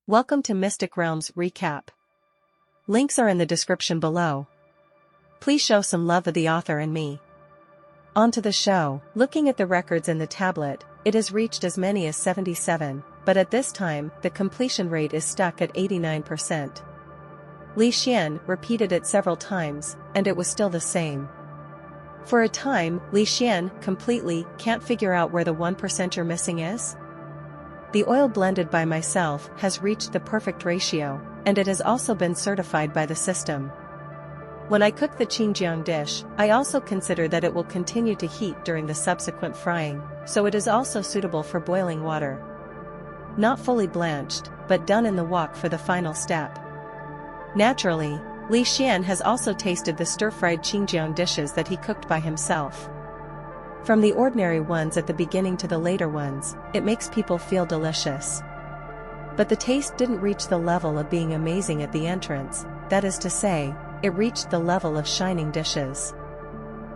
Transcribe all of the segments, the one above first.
Welcome to Mystic Realms Recap. Links are in the description below. Please show some love of the author and me. On to the show. Looking at the records in the tablet, it has reached as many as 77, but at this time, the completion rate is stuck at 89%. Li Xian repeated it several times, and it was still the same. For a time, Li Xian completely can't figure out where the 1% you're missing is. The oil blended by myself has reached the perfect ratio, and it has also been certified by the system. When I cook the Qingjiang dish, I also consider that it will continue to heat during the subsequent frying, so it is also suitable for boiling water. Not fully blanched, but done in the wok for the final step. Naturally, Li Xian has also tasted the stir-fried Qingjiang dishes that he cooked by himself. From the ordinary ones at the beginning to the later ones, it makes people feel delicious. But the taste didn't reach the level of being amazing at the entrance, that is to say, it reached the level of shining dishes.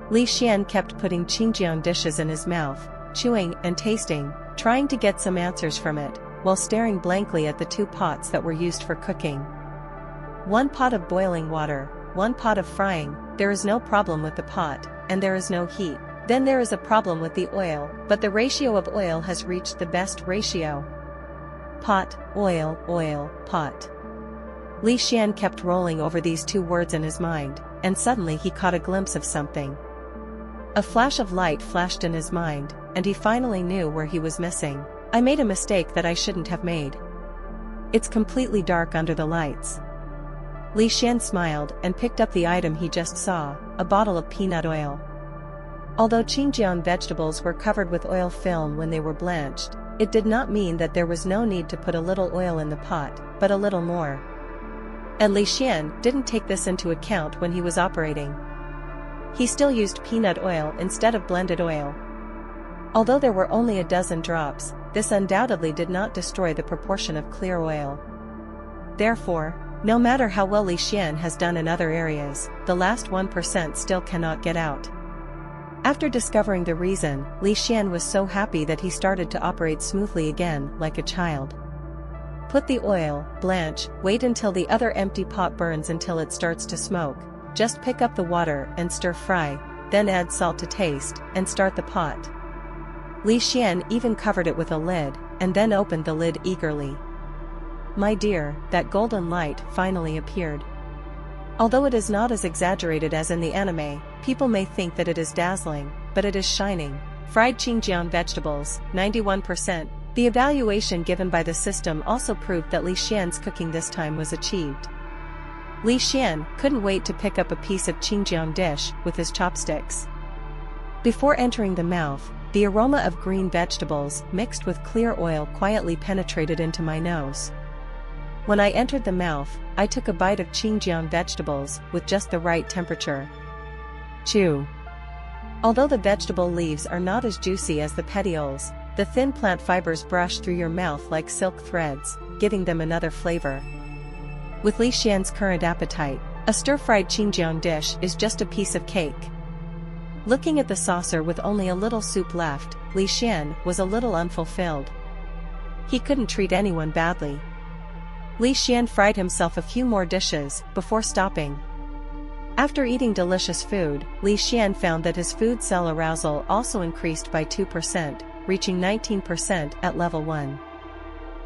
Li Xian kept putting Qingjiang dishes in his mouth, chewing and tasting, trying to get some answers from it, while staring blankly at the two pots that were used for cooking. One pot of boiling water, one pot of frying, there is no problem with the pot, and there is no heat. Then there is a problem with the oil, but the ratio of oil has reached the best ratio. Pot, oil, pot. Li Xian kept rolling over these two words in his mind, and suddenly he caught a glimpse of something. A flash of light flashed in his mind, and he finally knew where he was missing. I made a mistake that I shouldn't have made. It's completely dark under the lights. Li Xian smiled and picked up the item he just saw, a bottle of peanut oil. Although Qingjiang vegetables were covered with oil film when they were blanched, it did not mean that there was no need to put a little oil in the pot, but a little more. And Li Xian didn't take this into account when he was operating. He still used peanut oil instead of blended oil. Although there were only a dozen drops, this undoubtedly did not destroy the proportion of clear oil. Therefore, no matter how well Li Xian has done in other areas, the last 1% still cannot get out. After discovering the reason, Li Xian was so happy that he started to operate smoothly again, like a child. Put the oil, blanch, wait until the other empty pot burns until it starts to smoke, just pick up the water and stir fry, then add salt to taste, and start the pot. Li Xian even covered it with a lid, and then opened the lid eagerly. My dear, that golden light finally appeared. Although it is not as exaggerated as in the anime, people may think that it is dazzling, but it is shining. Fried Qingjiang vegetables, 91%. The evaluation given by the system also proved that Li Xian's cooking this time was achieved. Li Xian couldn't wait to pick up a piece of Qingjiang dish with his chopsticks. Before entering the mouth, the aroma of green vegetables mixed with clear oil quietly penetrated into my nose. When I entered the mouth, I took a bite of Qingjiang vegetables with just the right temperature. Chew. Although the vegetable leaves are not as juicy as the petioles, the thin plant fibers brush through your mouth like silk threads, giving them another flavor. With Li Xian's current appetite, a stir-fried Qingjiang dish is just a piece of cake. Looking at the saucer with only a little soup left, Li Xian was a little unfulfilled. He couldn't treat anyone badly. Li Xian fried himself a few more dishes before stopping. After eating delicious food, Li Xian found that his food cell arousal also increased by 2%, reaching 19% at level 1.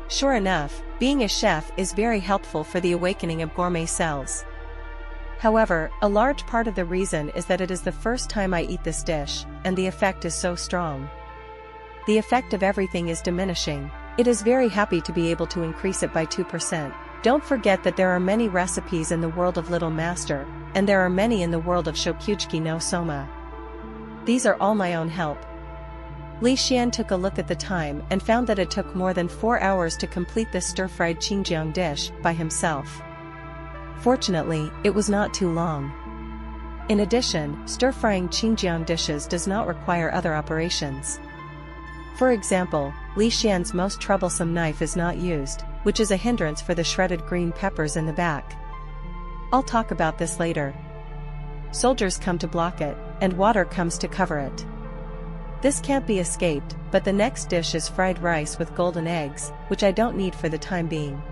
Sure enough, being a chef is very helpful for the awakening of gourmet cells. However, a large part of the reason is that it is the first time I eat this dish, and the effect is so strong. The effect of everything is diminishing. It is very happy to be able to increase it by 2%. Don't forget that there are many recipes in the world of Little Master, and there are many in the world of Shokuchiki no Soma. These are all my own help. Li Xian took a look at the time and found that it took more than 4 hours to complete this stir-fried Qingjiang dish by himself. Fortunately, it was not too long. In addition, stir-frying Qingjiang dishes does not require other operations. For example, Li Xian's most troublesome knife is not used, which is a hindrance for the shredded green peppers in the back. I'll talk about this later. Soldiers come to block it, and water comes to cover it. This can't be escaped, but the next dish is fried rice with golden eggs, which I don't need for the time being.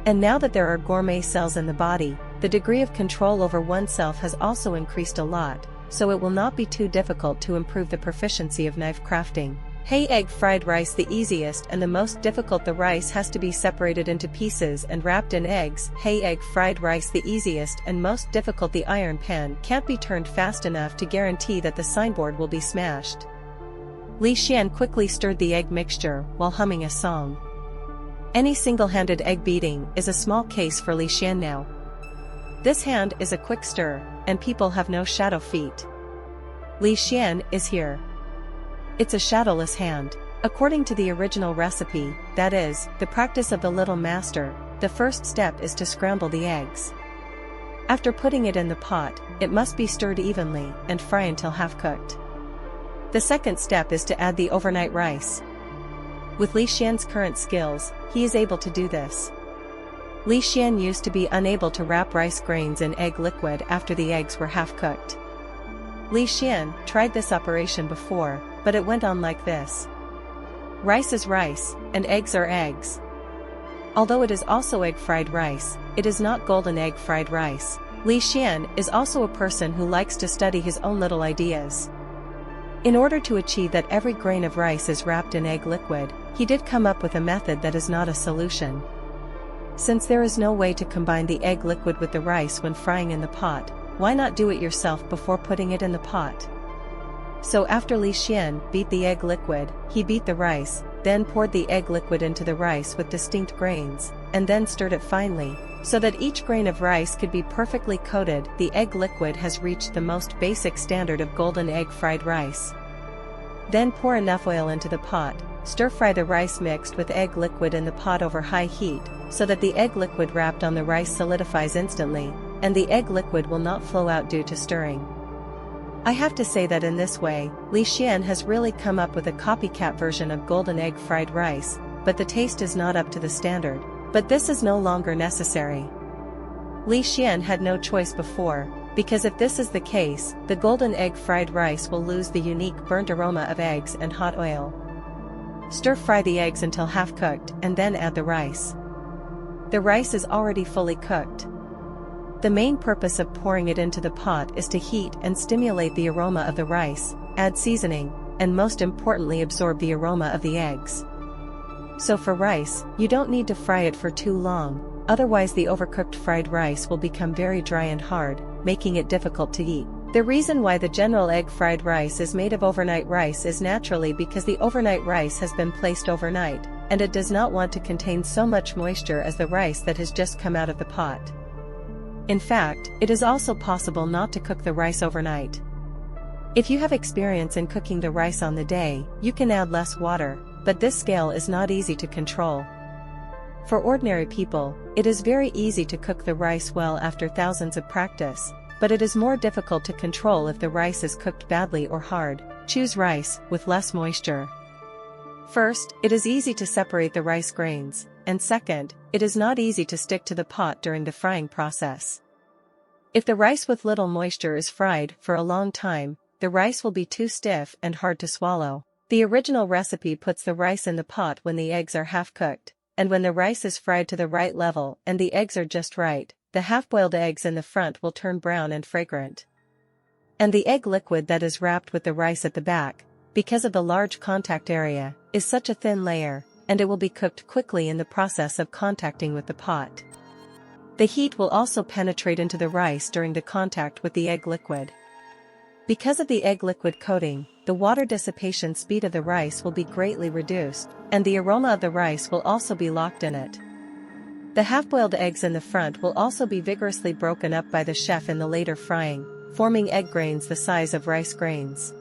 And now that there are gourmet cells in the body, the degree of control over oneself has also increased a lot, so it will not be too difficult to improve the proficiency of knife crafting. Hey, egg fried rice, the easiest and the most difficult. The rice has to be separated into pieces and wrapped in eggs. Hey, egg fried rice, the easiest and most difficult. The iron pan can't be turned fast enough to guarantee that the signboard will be smashed. Li Xian quickly stirred the egg mixture while humming a song. Any single-handed egg beating is a small case for Li Xian now. This hand is a quick stir, and people have no shadow feet. Li Xian is here. It's a shadowless hand. According to the original recipe, that is, the practice of the little master, the first step is to scramble the eggs. After putting it in the pot, it must be stirred evenly and fry until half-cooked. The second step is to add the overnight rice. With Li Xian's current skills, he is able to do this. Li Xian used to be unable to wrap rice grains in egg liquid after the eggs were half-cooked. Li Xian tried this operation before, but it went on like this. Rice is rice, and eggs are eggs. Although it is also egg fried rice, it is not golden egg fried rice. Li Xian is also a person who likes to study his own little ideas. In order to achieve that every grain of rice is wrapped in egg liquid, he did come up with a method that is not a solution. Since there is no way to combine the egg liquid with the rice when frying in the pot, why not do it yourself before putting it in the pot? So after Li Xian beat the egg liquid, he beat the rice, then poured the egg liquid into the rice with distinct grains, and then stirred it finely, so that each grain of rice could be perfectly coated. The egg liquid has reached the most basic standard of golden egg fried rice. Then pour enough oil into the pot, stir-fry the rice mixed with egg liquid in the pot over high heat, so that the egg liquid wrapped on the rice solidifies instantly, and the egg liquid will not flow out due to stirring. I have to say that in this way, Li Xian has really come up with a copycat version of golden egg fried rice, but the taste is not up to the standard. But this is no longer necessary. Li Xian had no choice before, because if this is the case, the golden egg fried rice will lose the unique burnt aroma of eggs and hot oil. Stir-fry the eggs until half-cooked and then add the rice. The rice is already fully cooked. The main purpose of pouring it into the pot is to heat and stimulate the aroma of the rice, add seasoning, and most importantly absorb the aroma of the eggs. So for rice, you don't need to fry it for too long, otherwise the overcooked fried rice will become very dry and hard, making it difficult to eat. The reason why the general egg fried rice is made of overnight rice is naturally because the overnight rice has been placed overnight, and it does not want to contain so much moisture as the rice that has just come out of the pot. In fact, it is also possible not to cook the rice overnight. If you have experience in cooking the rice on the day, you can add less water, but this scale is not easy to control. For ordinary people, it is very easy to cook the rice well after thousands of practice, but it is more difficult to control if the rice is cooked badly or hard. Choose rice with less moisture. First, it is easy to separate the rice grains, and second, it is not easy to stick to the pot during the frying process. If the rice with little moisture is fried for a long time, the rice will be too stiff and hard to swallow. The original recipe puts the rice in the pot when the eggs are half-cooked, and when the rice is fried to the right level and the eggs are just right, the half-boiled eggs in the front will turn brown and fragrant. And the egg liquid that is wrapped with the rice at the back, because of the large contact area, is such a thin layer, and it will be cooked quickly in the process of contacting with the pot. The heat will also penetrate into the rice during the contact with the egg liquid. Because of the egg liquid coating, the water dissipation speed of the rice will be greatly reduced, and the aroma of the rice will also be locked in it. The half-boiled eggs in the front will also be vigorously broken up by the chef in the later frying, forming egg grains the size of rice grains.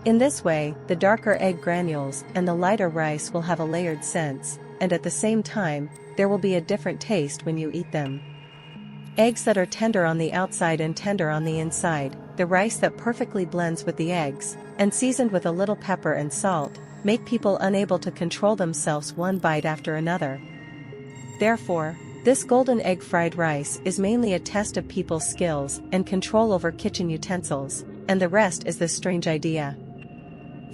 In this way, the darker egg granules and the lighter rice will have a layered sense, and at the same time, there will be a different taste when you eat them. Eggs that are tender on the outside and tender on the inside, the rice that perfectly blends with the eggs, and seasoned with a little pepper and salt, make people unable to control themselves one bite after another. Therefore, this golden egg fried rice is mainly a test of people's skills and control over kitchen utensils, and the rest is this strange idea.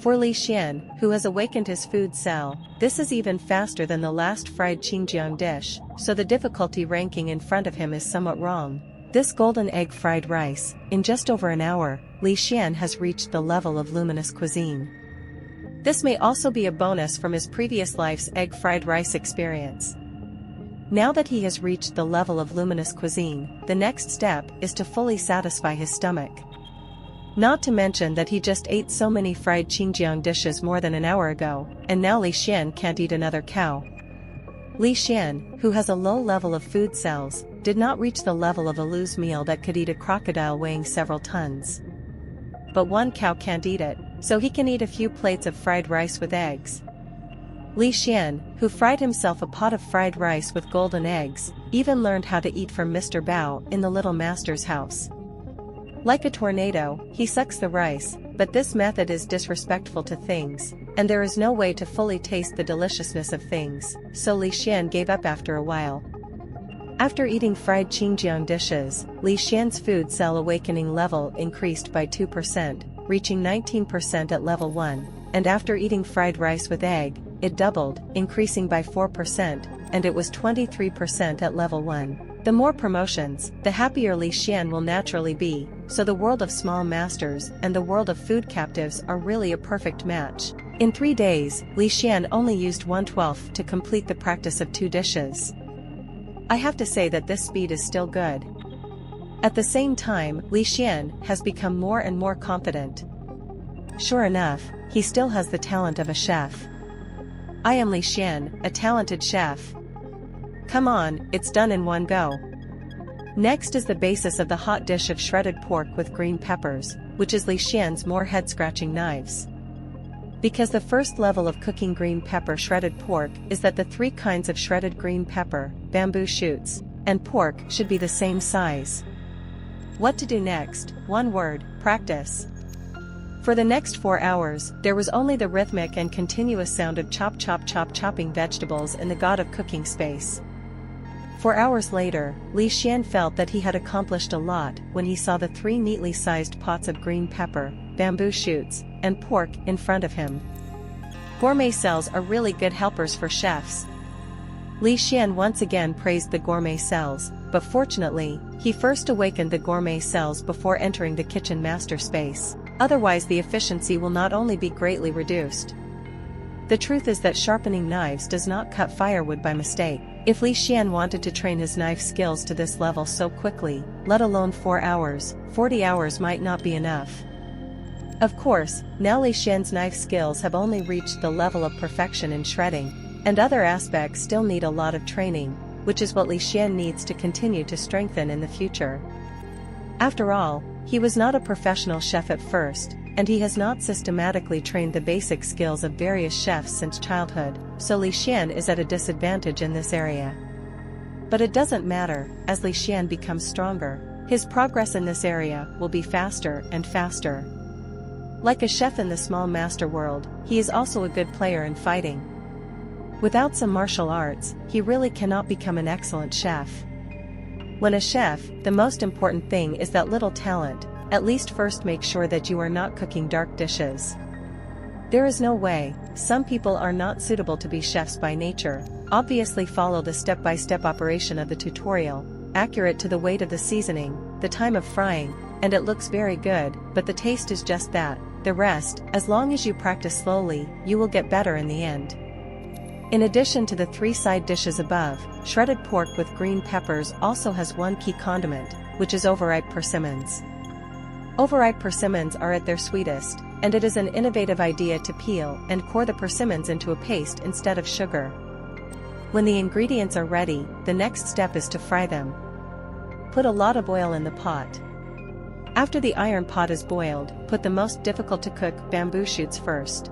For Li Xian, who has awakened his food cell, this is even faster than the last fried Qingjiang dish, so the difficulty ranking in front of him is somewhat wrong. This golden egg fried rice, in just over an hour, Li Xian has reached the level of luminous cuisine. This may also be a bonus from his previous life's egg fried rice experience. Now that he has reached the level of luminous cuisine, the next step is to fully satisfy his stomach. Not to mention that he just ate so many fried Qingjiang dishes more than an hour ago, and now Li Xian can't eat another cow. Li Xian, who has a low level of food cells, did not reach the level of a loose meal that could eat a crocodile weighing several tons. But one cow can't eat it, so he can eat a few plates of fried rice with eggs. Li Xian, who fried himself a pot of fried rice with golden eggs, even learned how to eat from Mr. Bao in the little master's house. Like a tornado, he sucks the rice, but this method is disrespectful to things, and there is no way to fully taste the deliciousness of things, so Li Xian gave up after a while. After eating fried Qingjiang dishes, Li Xian's food cell awakening level increased by 2%, reaching 19% at level 1, and after eating fried rice with egg, it doubled, increasing by 4%, and it was 23% at level 1. The more promotions, the happier Li Xian will naturally be, so the world of small masters and the world of food captives are really a perfect match. In 3 days, Li Xian only used 1/12 to complete the practice of 2 dishes. I have to say that this speed is still good. At the same time, Li Xian has become more and more confident. Sure enough, he still has the talent of a chef. I am Li Xian, a talented chef. Come on, it's done in one go. Next is the basis of the hot dish of shredded pork with green peppers, which is Li Xian's more head-scratching knives. Because the first level of cooking green pepper shredded pork is that the 3 kinds of shredded green pepper, bamboo shoots, and pork should be the same size. What to do next? One word: practice. For the next 4 hours, there was only the rhythmic and continuous sound of chop chop chop chopping vegetables in the god of cooking space. 4 hours later, Li Xian felt that he had accomplished a lot when he saw the 3 neatly sized pots of green pepper, bamboo shoots, and pork in front of him. Gourmet cells are really good helpers for chefs. Li Xian once again praised the gourmet cells, but fortunately, he first awakened the gourmet cells before entering the kitchen master space. Otherwise the efficiency will not only be greatly reduced. The truth is that sharpening knives does not cut firewood by mistake. If Li Xian wanted to train his knife skills to this level so quickly, let alone 4 hours, 40 hours might not be enough. Of course, now Li Xian's knife skills have only reached the level of perfection in shredding, and other aspects still need a lot of training, which is what Li Xian needs to continue to strengthen in the future. After all, he was not a professional chef at first, and he has not systematically trained the basic skills of various chefs since childhood, so Li Xian is at a disadvantage in this area. But it doesn't matter, as Li Xian becomes stronger, his progress in this area will be faster and faster. Like a chef in the small master world, he is also a good player in fighting. Without some martial arts, he really cannot become an excellent chef. When a chef, the most important thing is that little talent. At least first make sure that you are not cooking dark dishes. There is no way, some people are not suitable to be chefs by nature. Obviously follow the step-by-step operation of the tutorial, accurate to the weight of the seasoning, the time of frying, and it looks very good, but the taste is just that. The rest, as long as you practice slowly, you will get better in the end. In addition to the 3 side dishes above, shredded pork with green peppers also has one key condiment, which is overripe persimmons. Overripe persimmons are at their sweetest, and it is an innovative idea to peel and core the persimmons into a paste instead of sugar. When the ingredients are ready, the next step is to fry them. Put a lot of oil in the pot. After the iron pot is boiled, put the most difficult to cook bamboo shoots first.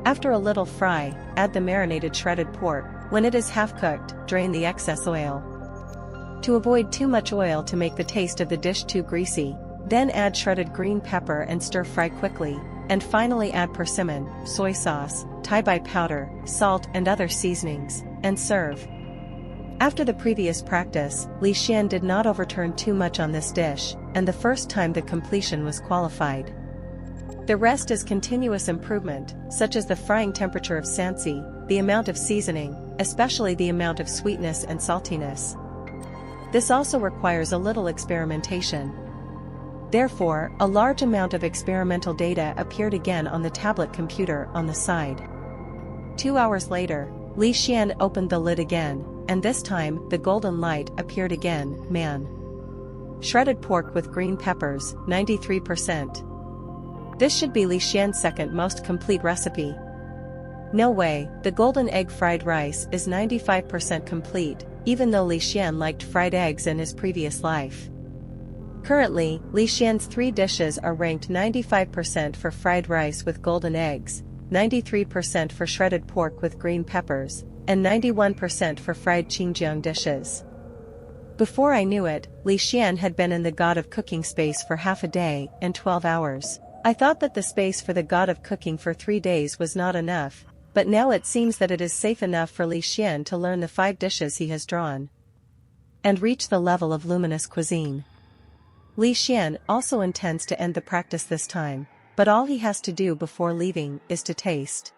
After a little fry, add the marinated shredded pork. When it is half cooked, drain the excess oil. To avoid too much oil to make the taste of the dish too greasy, then add shredded green pepper and stir fry quickly, and finally add persimmon, soy sauce, tai bai powder, salt and other seasonings, and serve. After the previous practice, Li Xian did not overturn too much on this dish, and the first time the completion was qualified. The rest is continuous improvement, such as the frying temperature of sansi, the amount of seasoning, especially the amount of sweetness and saltiness. This also requires a little experimentation. Therefore, a large amount of experimental data appeared again on the tablet computer on the side. 2 hours later, Li Xian opened the lid again, and this time the golden light appeared again. Man. Shredded pork with green peppers, 93%. This should be Li Xian's second most complete recipe. No way, the golden egg fried rice is 95% complete, even though Li Xian liked fried eggs in his previous life. Currently, Li Xian's 3 dishes are ranked 95% for fried rice with golden eggs, 93% for shredded pork with green peppers, and 91% for fried Xinjiang dishes. Before I knew it, Li Xian had been in the God of Cooking space for half a day and 12 hours. I thought that the space for the God of Cooking for 3 days was not enough, but now it seems that it is safe enough for Li Xian to learn the 5 dishes he has drawn and reach the level of luminous cuisine. Li Xian also intends to end the practice this time, but all he has to do before leaving is to taste.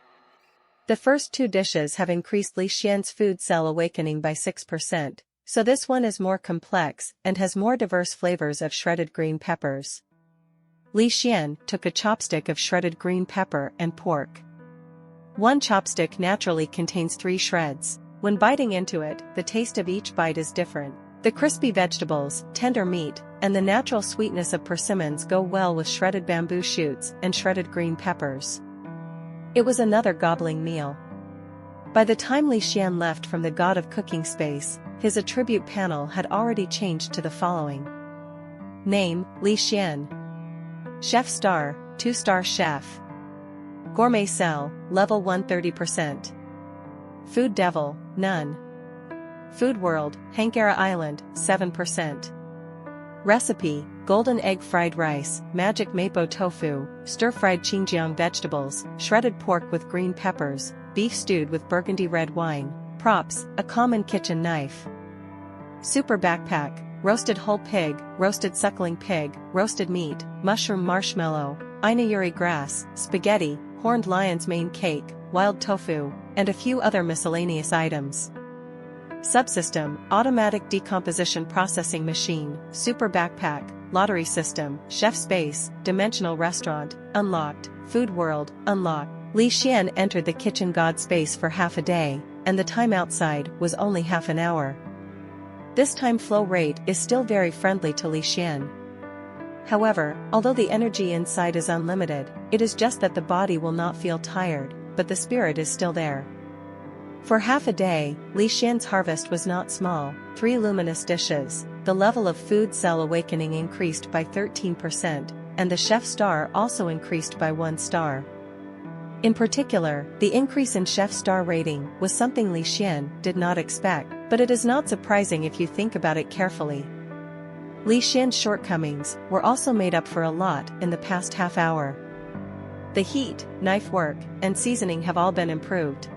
The first 2 dishes have increased Li Xian's food cell awakening by 6%, so this one is more complex and has more diverse flavors of shredded green peppers. Li Xian took a chopstick of shredded green pepper and pork. One chopstick naturally contains 3 shreds. When biting into it, the taste of each bite is different. The crispy vegetables, tender meat, and the natural sweetness of persimmons go well with shredded bamboo shoots and shredded green peppers. It was another gobbling meal. By the time Li Xian left from the God of Cooking space, his attribute panel had already changed to the following. Name, Li Xian. Chef star, 2-star chef. Gourmet cell, level 130%. Food devil, none. Food world, Hankara Island, 7%. Recipe, golden egg fried rice, magic mapo tofu, stir-fried Xinjiang vegetables, shredded pork with green peppers, beef stewed with burgundy red wine. Props, a common kitchen knife. Super backpack, roasted whole pig, roasted suckling pig, roasted meat, mushroom marshmallow, inayuri grass, spaghetti, horned lion's mane cake, wild tofu, and a few other miscellaneous items. Subsystem, automatic decomposition processing machine, super backpack, lottery system, chef space, dimensional restaurant, unlocked, food world, unlocked. Li Xian entered the kitchen god space for half a day, and the time outside was only half an hour. This time flow rate is still very friendly to Li Xian. However, although the energy inside is unlimited, it is just that the body will not feel tired, but the spirit is still there. For half a day, Li Xian's harvest was not small, 3 luminous dishes, the level of food cell awakening increased by 13%, and the chef star also increased by 1 star. In particular, the increase in chef star rating was something Li Xian did not expect, but it is not surprising if you think about it carefully. Li Xian's shortcomings were also made up for a lot in the past half hour. The heat, knife work, and seasoning have all been improved.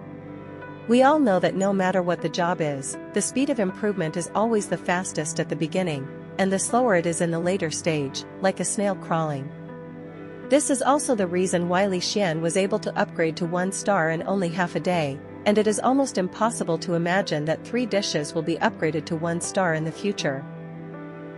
We all know that no matter what the job is, the speed of improvement is always the fastest at the beginning, and the slower it is in the later stage, like a snail crawling. This is also the reason why Li Xian was able to upgrade to 1 star in only half a day, and it is almost impossible to imagine that 3 dishes will be upgraded to 1 star in the future.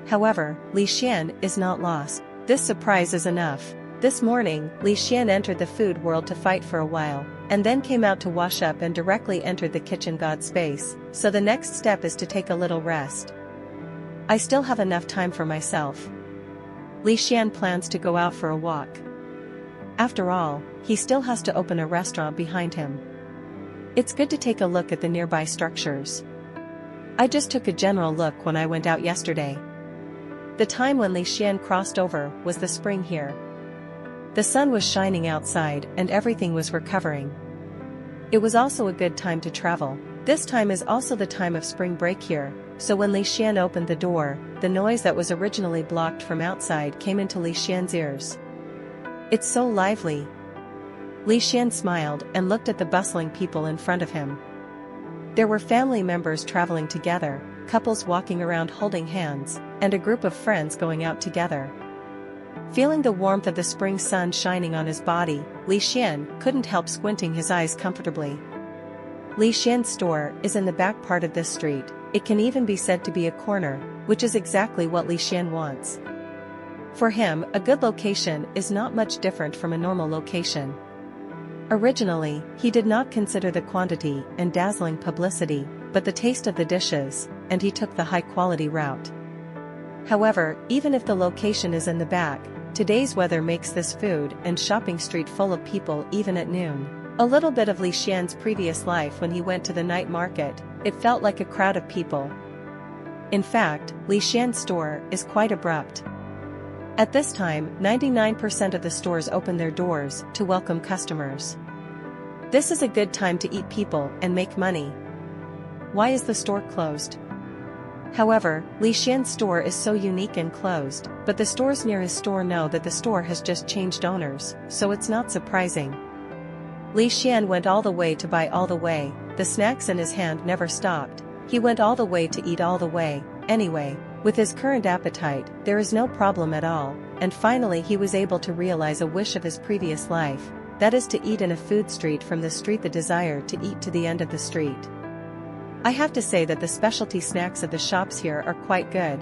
However, Li Xian is not lost. This surprise is enough. This morning, Li Xian entered the food world to fight for a while, and then came out to wash up and directly entered the kitchen god space, so the next step is to take a little rest. I still have enough time for myself. Li Xian plans to go out for a walk. After all, he still has to open a restaurant behind him. It's good to take a look at the nearby structures. I just took a general look when I went out yesterday. The time when Li Xian crossed over was the spring here. The sun was shining outside and everything was recovering. It was also a good time to travel. This time is also the time of spring break here, so when Li Xian opened the door, the noise that was originally blocked from outside came into Li Xian's ears. It's so lively. Li Xian smiled and looked at the bustling people in front of him. There were family members traveling together, couples walking around holding hands, and a group of friends going out together. Feeling the warmth of the spring sun shining on his body, Li Xian couldn't help squinting his eyes comfortably. Li Xian's store is in the back part of this street. It can even be said to be a corner, which is exactly what Li Xian wants. For him, a good location is not much different from a normal location. Originally, he did not consider the quantity and dazzling publicity, but the taste of the dishes, and he took the high-quality route. However, even if the location is in the back, today's weather makes this food and shopping street full of people even at noon. A little bit of Li Xian's previous life when he went to the night market, it felt like a crowd of people. In fact, Li Xian's store is quite abrupt. At this time, 99% of the stores open their doors to welcome customers. This is a good time to eat people and make money. Why is the store closed? However, Li Xian's store is so unique and closed, but the stores near his store know that the store has just changed owners, so it's not surprising. Li Xian went all the way to buy all the way, the snacks in his hand never stopped, he went all the way to eat all the way, anyway, with his current appetite, there is no problem at all, and finally he was able to realize a wish of his previous life, that is to eat in a food street from the street, the desire to eat to the end of the street. I have to say that the specialty snacks of the shops here are quite good.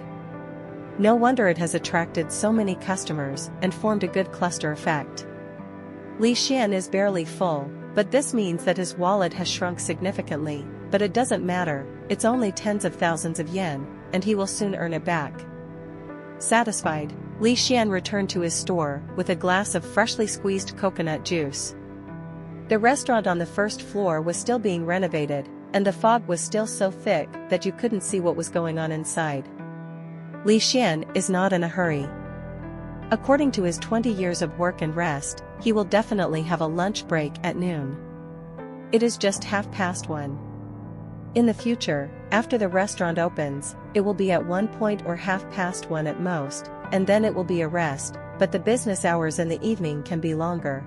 No wonder it has attracted so many customers and formed a good cluster effect. Li Xian is barely full, but this means that his wallet has shrunk significantly, but it doesn't matter, it's only tens of thousands of yen, and he will soon earn it back. Satisfied, Li Xian returned to his store with a glass of freshly squeezed coconut juice. The restaurant on the first floor was still being renovated, and the fog was still so thick that you couldn't see what was going on inside. Li Xian is not in a hurry. According to his 20 years of work and rest, he will definitely have a lunch break at noon. It is just 1:30. In the future, after the restaurant opens, it will be at 1 or 1:30 at most, and then it will be a rest, but the business hours in the evening can be longer.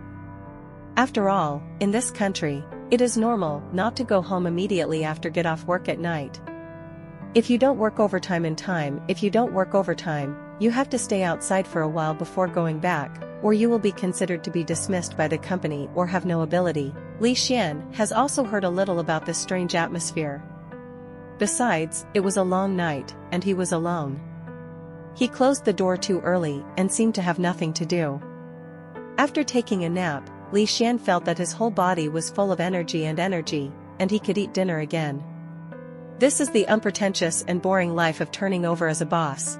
After all, in this country, it is normal not to go home immediately after get off work at night. If you don't work overtime in time, you have to stay outside for a while before going back, or you will be considered to be dismissed by the company or have no ability. Li Xian has also heard a little about this strange atmosphere. Besides, it was a long night, and he was alone. He closed the door too early and seemed to have nothing to do. After taking a nap, Li Xian felt that his whole body was full of energy, and he could eat dinner again. This is the unpretentious and boring life of turning over as a boss.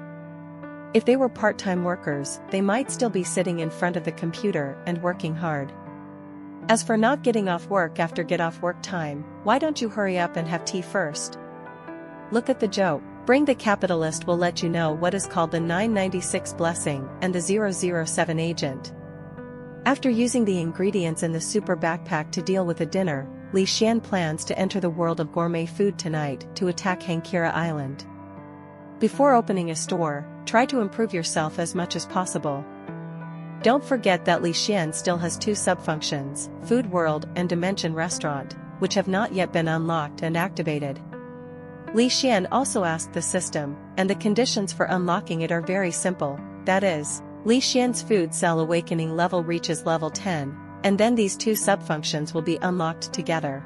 If they were part-time workers, they might still be sitting in front of the computer and working hard. As for not getting off work after get-off-work time, why don't you hurry up and have tea first? Look at the joke. Bring the Capitalist will let you know what is called the 996 blessing and the 007 agent. After using the ingredients in the super backpack to deal with a dinner, Li Xian plans to enter the world of gourmet food tonight to attack Keira Island. Before opening a store, try to improve yourself as much as possible. Don't forget that Li Xian still has two sub-functions, Food World and Dimension Restaurant, which have not yet been unlocked and activated. Li Xian also asked the system, and the conditions for unlocking it are very simple, that is, Li Xian's food cell awakening level reaches level 10, and then these two sub-functions will be unlocked together.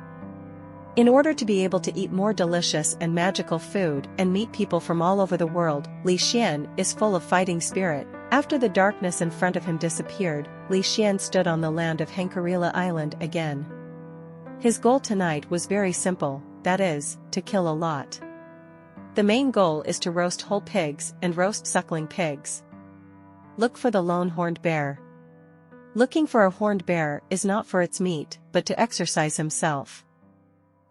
In order to be able to eat more delicious and magical food and meet people from all over the world, Li Xian is full of fighting spirit. After the darkness in front of him disappeared, Li Xian stood on the land of Keira Island again. His goal tonight was very simple, that is, to kill a lot. The main goal is to roast whole pigs and roast suckling pigs. Look for the lone horned bear. Looking for a horned bear is not for its meat, but to exercise himself.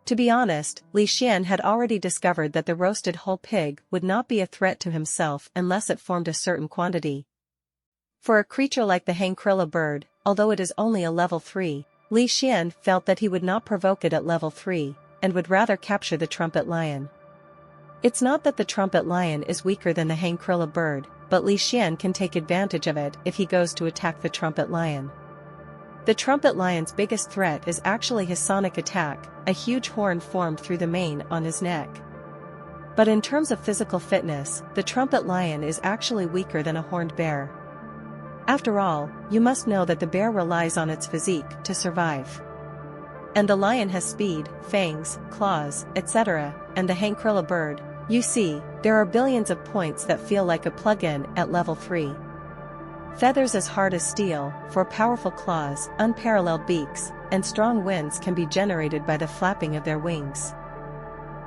To be honest, Li Xian had already discovered that the roasted whole pig would not be a threat to himself unless it formed a certain quantity. For a creature like the Keira bird, although it is only a level 3, Li Xian felt that he would not provoke it at level 3, and would rather capture the trumpet lion. It's not that the trumpet lion is weaker than the Keira bird, but Li Xian can take advantage of it if he goes to attack the trumpet lion. The trumpet lion's biggest threat is actually his sonic attack, a huge horn formed through the mane on his neck. But in terms of physical fitness, the trumpet lion is actually weaker than a horned bear. After all, you must know that the bear relies on its physique to survive. And the lion has speed, fangs, claws, etc., and the Hankrilla bird, you see, there are billions of points that feel like a plug-in at level 3. Feathers as hard as steel, for powerful claws, unparalleled beaks, and strong winds can be generated by the flapping of their wings.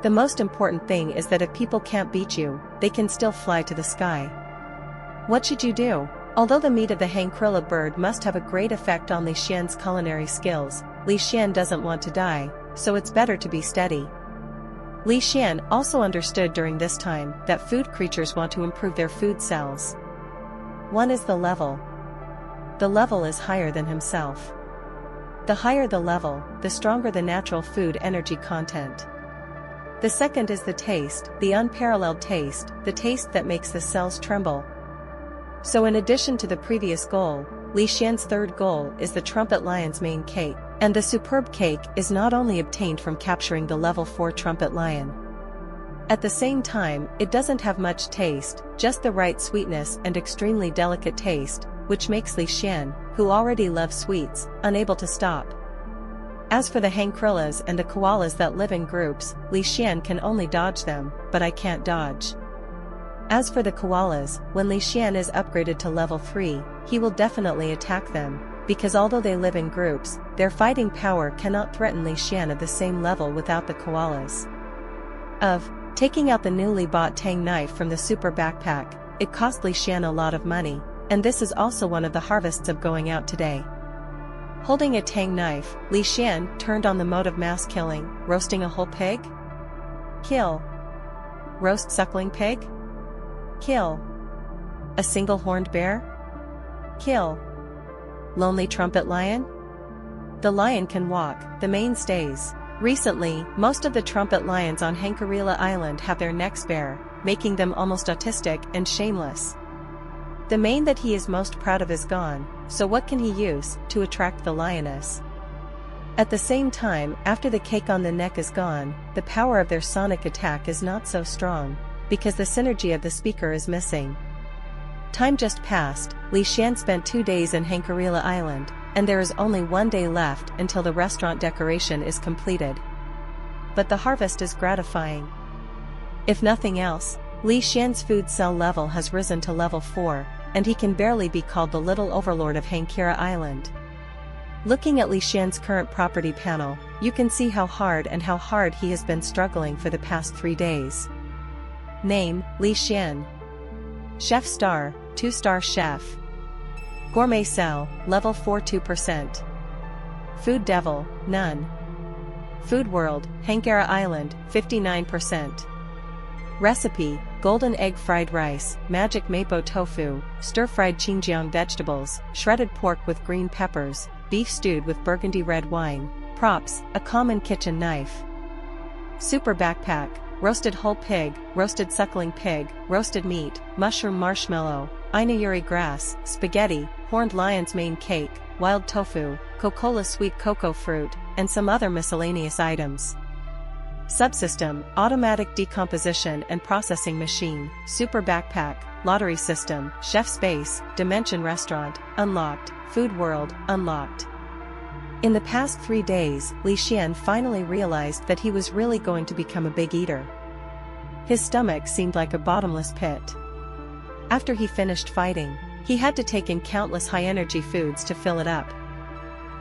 The most important thing is that if people can't beat you, they can still fly to the sky. What should you do? Although the meat of the Hankrilla bird must have a great effect on Li Xian's culinary skills, Li Xian doesn't want to die, so it's better to be steady. Li Xian also understood during this time that food creatures want to improve their food cells. One is the level. The level is higher than himself. The higher the level, the stronger the natural food energy content. The second is the taste, the unparalleled taste, the taste that makes the cells tremble. So in addition to the previous goal, Li Xian's third goal is the trumpet lion's mane cake, and the superb cake is not only obtained from capturing the level 4 trumpet lion. At the same time, it doesn't have much taste, just the right sweetness and extremely delicate taste, which makes Li Xian, who already loves sweets, unable to stop. As for the Hankrillas and the koalas that live in groups, Li Xian can only dodge them, but I can't dodge. As for the koalas, when Li Xian is upgraded to level 3, he will definitely attack them, because although they live in groups, their fighting power cannot threaten Li Xian at the same level without the koalas. Taking out the newly bought tang knife from the super backpack, it cost Li Xian a lot of money, and this is also one of the harvests of going out today. Holding a tang knife, Li Xian turned on the mode of mass killing, roasting a whole pig? Kill. Roast suckling pig? Kill. A single horned bear? Kill. Lonely trumpet lion? The lion can walk, the mane stays. Recently, most of the trumpet lions on Hankrilla Island have their necks bare, making them almost autistic and shameless. The mane that he is most proud of is gone, so what can he use to attract the lioness? At the same time, after the cake on the neck is gone, the power of their sonic attack is not so strong, because the synergy of the speaker is missing. Time just passed, Li Xian spent 2 days in Hankrilla Island, and there is only 1 day left until the restaurant decoration is completed. But the harvest is gratifying. If nothing else, Li Xian's food cell level has risen to level 4, and he can barely be called the little overlord of Hankrilla Island. Looking at Li Xian's current property panel, you can see how hard he has been struggling for the past 3 days. Name, Li Xian. Chef star, 2-star chef. Gourmet cell, level 4 2%. Food devil, none. Food world, Hankrilla Island, 59%. Recipe, golden egg fried rice, magic mapo tofu, stir-fried Xinjiang vegetables, shredded pork with green peppers, beef stewed with burgundy red wine. Props, a common kitchen knife. Super backpack, roasted whole pig, roasted suckling pig, roasted meat, mushroom marshmallow, inayuri grass, spaghetti, horned lion's mane cake, wild tofu, Coca-Cola sweet cocoa fruit, and some other miscellaneous items. Subsystem, automatic decomposition and processing machine, super backpack, lottery system, chef space, dimension restaurant, unlocked, food world, unlocked. In the past 3 days, Li Xian finally realized that he was really going to become a big eater. His stomach seemed like a bottomless pit. After he finished fighting, he had to take in countless high-energy foods to fill it up.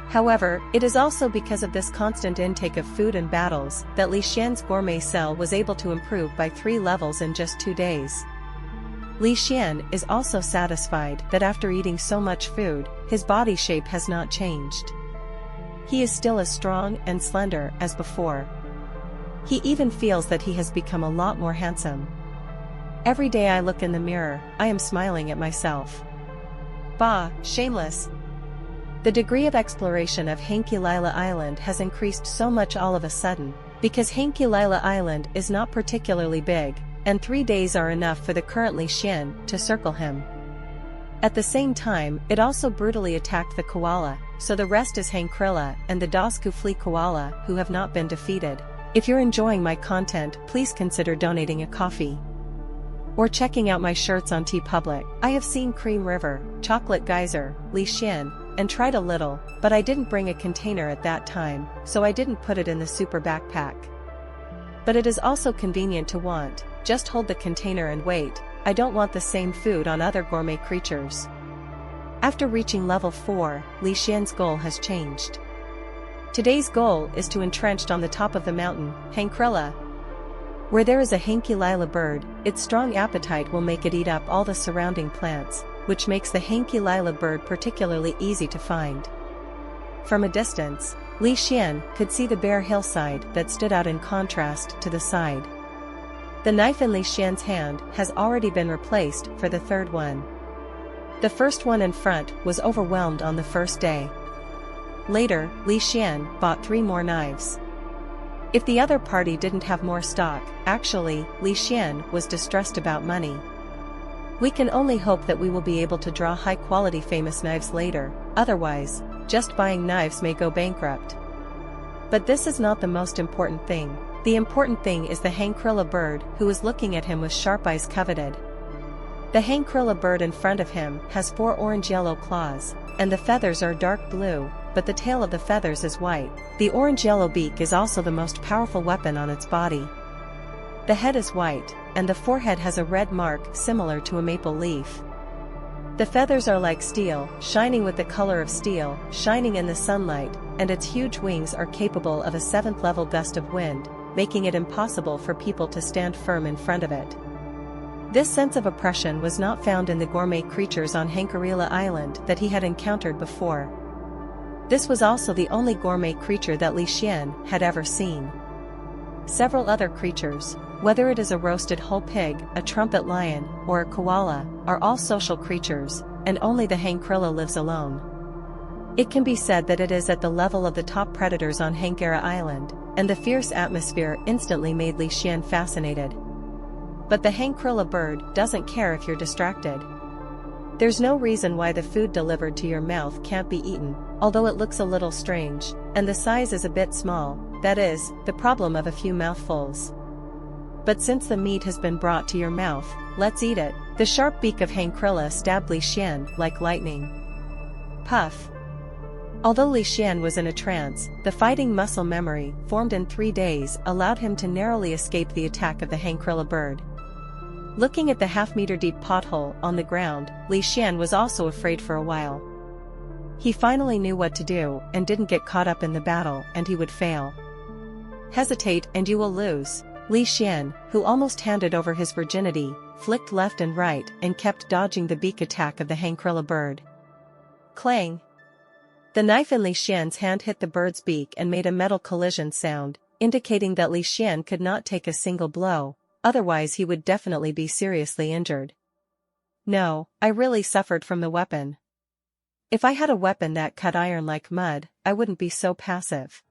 However, it is also because of this constant intake of food and battles that Li Xian's gourmet cell was able to improve by 3 levels in just 2 days. Li Xian is also satisfied that after eating so much food, his body shape has not changed. He is still as strong and slender as before. He even feels that he has become a lot more handsome. Every day I look in the mirror, I am smiling at myself. Bah, shameless. The degree of exploration of Hankrilla Island has increased so much all of a sudden, because Hankrilla Island is not particularly big, and 3 days are enough for the current Li Xian to circle him. At the same time, it also brutally attacked the koala, so the rest is Hankrilla and the Dosku Flea koala who have not been defeated. If you're enjoying my content, please consider donating a coffee. Or checking out my shirts on TeePublic. I have seen Cream River, Chocolate Geyser, Li Xian, and tried a little, but I didn't bring a container at that time, so I didn't put it in the super backpack. But it is also convenient to want, just hold the container and wait. I don't want the same food on other gourmet creatures. After reaching level 4, Li Xian's goal has changed. Today's goal is to entrench on the top of the mountain, Hankrilla. Where there is a Hankilila bird, its strong appetite will make it eat up all the surrounding plants, which makes the Hankilila bird particularly easy to find. From a distance, Li Xian could see the bare hillside that stood out in contrast to the side. The knife in Li Xian's hand has already been replaced for the third one. The first one in front was overwhelmed on the first day. Later, Li Xian bought 3 more knives. If the other party didn't have more stock, actually, Li Xian was distressed about money. We can only hope that we will be able to draw high-quality famous knives later, otherwise, just buying knives may go bankrupt. But this is not the most important thing. The important thing is the Hankrilla bird who is looking at him with sharp eyes coveted. The Hankrilla bird in front of him has 4 orange-yellow claws, and the feathers are dark blue, but the tail of the feathers is white. The orange-yellow beak is also the most powerful weapon on its body. The head is white, and the forehead has a red mark similar to a maple leaf. The feathers are like steel, shining with the color of steel, shining in the sunlight, and its huge wings are capable of a 7th-level gust of wind, making it impossible for people to stand firm in front of it. This sense of oppression was not found in the gourmet creatures on Hankrilla Island that he had encountered before. This was also the only gourmet creature that Li Xian had ever seen. Several other creatures, whether it is a roasted whole pig, a trumpet lion, or a koala, are all social creatures, and only the Hankrilla lives alone. It can be said that it is at the level of the top predators on Hankrilla Island, and the fierce atmosphere instantly made Li Xian fascinated. But the Hankrilla bird doesn't care if you're distracted. There's no reason why the food delivered to your mouth can't be eaten, although it looks a little strange, and the size is a bit small, that is, the problem of a few mouthfuls. But since the meat has been brought to your mouth, let's eat it. The sharp beak of Hankrilla stabbed Li Xian like lightning. Puff. Although Li Xian was in a trance, the fighting muscle memory, formed in 3 days, allowed him to narrowly escape the attack of the Hankrilla bird. Looking at the half-meter-deep pothole on the ground, Li Xian was also afraid for a while. He finally knew what to do and didn't get caught up in the battle, and he would fail. Hesitate and you will lose. Li Xian, who almost handed over his virginity, flicked left and right and kept dodging the beak attack of the Hankrilla bird. Clang! The knife in Li Xian's hand hit the bird's beak and made a metal collision sound, indicating that Li Xian could not take a single blow, otherwise he would definitely be seriously injured. No, I really suffered from the weapon. If I had a weapon that cut iron like mud, I wouldn't be so passive.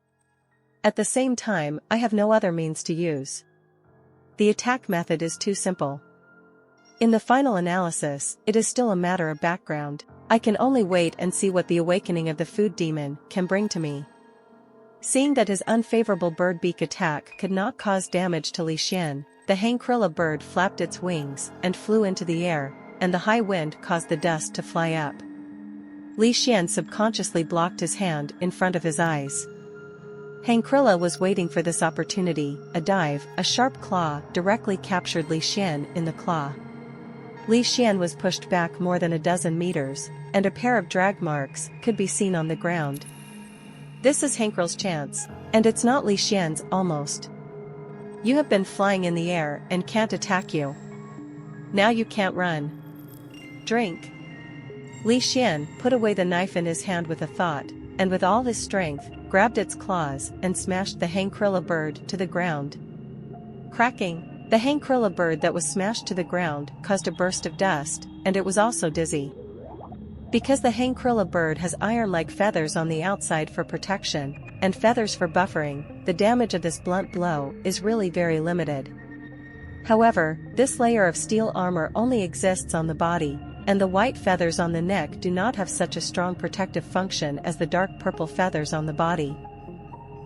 At the same time, I have no other means to use. The attack method is too simple. In the final analysis, it is still a matter of background. I can only wait and see what the awakening of the food demon can bring to me. Seeing that his unfavorable bird beak attack could not cause damage to Li Xian, the Hankrilla bird flapped its wings and flew into the air, and the high wind caused the dust to fly up. Li Xian subconsciously blocked his hand in front of his eyes. Hankrilla was waiting for this opportunity. A dive, a sharp claw, directly captured Li Xian in the claw. Li Xian was pushed back more than a dozen meters, and a pair of drag marks could be seen on the ground. This is Hankrilla's chance, and it's not Li Xian's almost. You have been flying in the air and can't attack you. Now you can't run. Drink. Li Xian put away the knife in his hand with a thought, and with all his strength, grabbed its claws and smashed the Hankrilla bird to the ground. Cracking. The Hankrilla bird that was smashed to the ground caused a burst of dust, and it was also dizzy. Because the Hankrilla bird has iron-like feathers on the outside for protection, and feathers for buffering, the damage of this blunt blow is really very limited. However, this layer of steel armor only exists on the body, and the white feathers on the neck do not have such a strong protective function as the dark purple feathers on the body.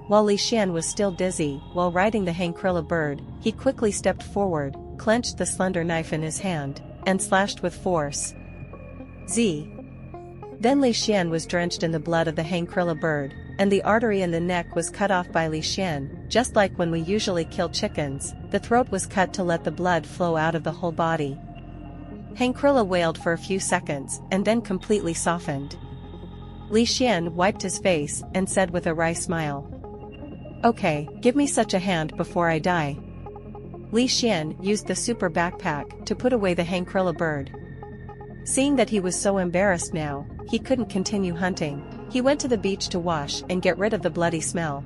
While Li Xian was still dizzy while riding the Hankrilla bird, he quickly stepped forward, clenched the slender knife in his hand, and slashed with force. Then Li Xian was drenched in the blood of the hangkrilla bird, and the artery in the neck was cut off by Li Xian. Just like when we usually kill chickens, the throat was cut to let the blood flow out of the whole body. Hangkrilla wailed for a few seconds, and then completely softened. Li Xian wiped his face, and said with a wry smile, "Okay, give me such a hand before I die." Li Xian used the super backpack to put away the hangkrilla bird. Seeing that he was so embarrassed now, he couldn't continue hunting. He went to the beach to wash and get rid of the bloody smell.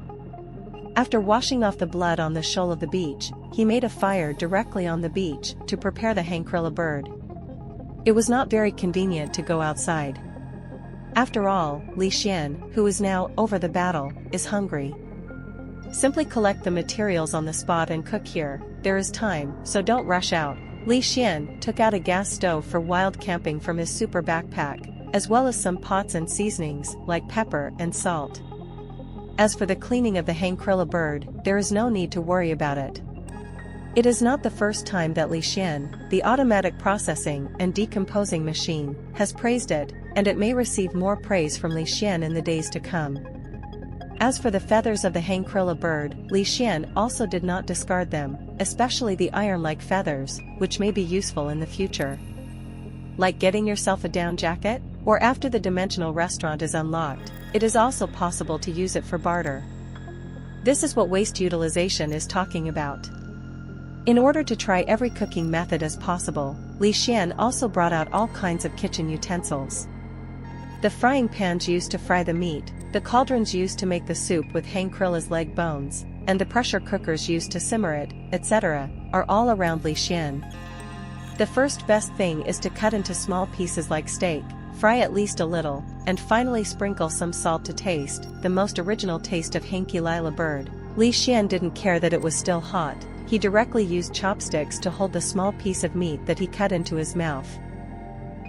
After washing off the blood on the shoal of the beach, he made a fire directly on the beach to prepare the hangkrilla bird. It was not very convenient to go outside. After all, Li Xian, who is now over the battle, is hungry. Simply collect the materials on the spot and cook here. There is time, so don't rush out. Li Xian took out a gas stove for wild camping from his super backpack, as well as some pots and seasonings, like pepper and salt. As for the cleaning of the hangkrilla bird, there is no need to worry about it. It is not the first time that Li Xian, the automatic processing and decomposing machine, has praised it, and it may receive more praise from Li Xian in the days to come. As for the feathers of the hangkrilla bird, Li Xian also did not discard them, especially the iron-like feathers, which may be useful in the future. Like getting yourself a down jacket? Or after the dimensional restaurant is unlocked, it is also possible to use it for barter. This is what waste utilization is talking about. In order to try every cooking method as possible, Li Xian also brought out all kinds of kitchen utensils. The frying pans used to fry the meat, the cauldrons used to make the soup with hangkrilla's leg bones, and the pressure cookers used to simmer it, etc., are all around Li Xian. The first best thing is to cut into small pieces like steak, fry at least a little, and finally sprinkle some salt to taste, the most original taste of hangkrilla bird. Li Xian didn't care that it was still hot, he directly used chopsticks to hold the small piece of meat that he cut into his mouth.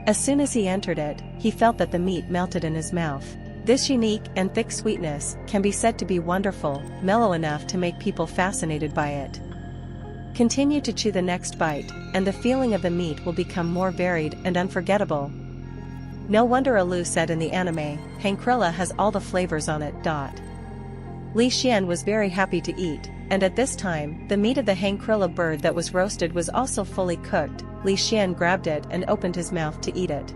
As soon as he entered it, he felt that the meat melted in his mouth. This unique and thick sweetness can be said to be wonderful, mellow enough to make people fascinated by it. Continue to chew the next bite, and the feeling of the meat will become more varied and unforgettable. No wonder Alu said in the anime, hangkrilla has all the flavors on it. Li Xian was very happy to eat, and at this time, the meat of the hangkrilla bird that was roasted was also fully cooked. Li Xian grabbed it and opened his mouth to eat it.